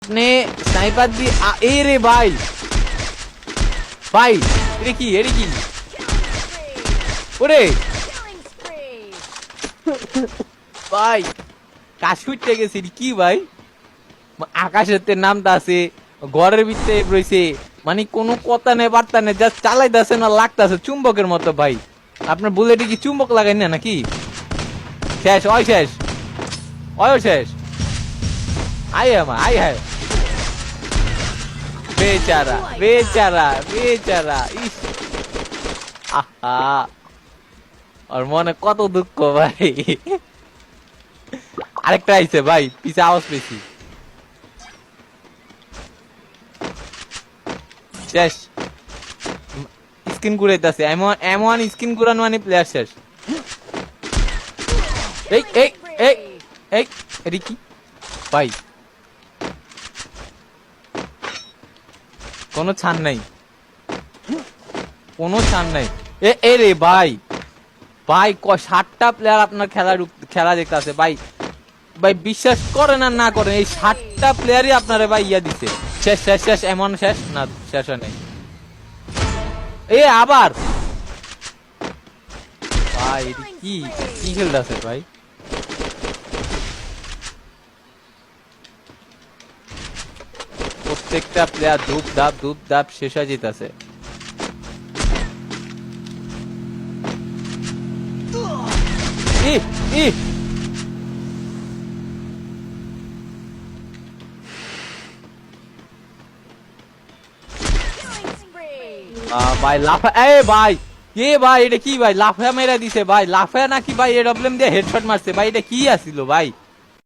আপনি স্নাইপার দিয়ে এ রে ভাই ভাই এটা কি ওরে ভাই কাশুইতে গেছি কি ভাই আকাশের নামটা আছে ঘরের ভিতরে রয়েছে মানে কোনো কথা নেই বার্তা নেই জাস্ট চালাইতেছে না লাগতেছে চুম্বকের মতো ভাই আপনার বুলেটে কি চুম্বক লাগাই না নাকি শেষ শেষ আই হায় বেচারা ইস আহা আর মনে কত দুঃখ ভাই আরেকটা আইছে ভাই পিছে আওয়াজ পেয়েছি শেষ স্ক্রিন ঘুরাইতেছে এমন স্ক্রিন ঘুরানো মানে প্লেয়ার শেষ এই কি ভাই কোনো ছান নাই এ রে ভাই 60টা প্লেয়ার আপনার খেলা দেখতেছে ভাই বিশ্বাস করেন আর না করেন এই 60টা প্লেয়ারই আপনারা ভাই ইয়া দিছে শেষ এমন শেষ না শেষ হয় নাই এ আবার ভাই কি খেলতেছে ভাই প্রত্যেকটা প্লেয়ার ধূপ ধাপ শেষ হয়ে যেতেছে ভাই লাফা ভাই এটা কি ভাই লাফা মেরা দিছে ভাই লাফা নাকি ভাই এ প্রবলেম দিয়ে হেডশট মারছে ভাই এটা কি আসিল ভাই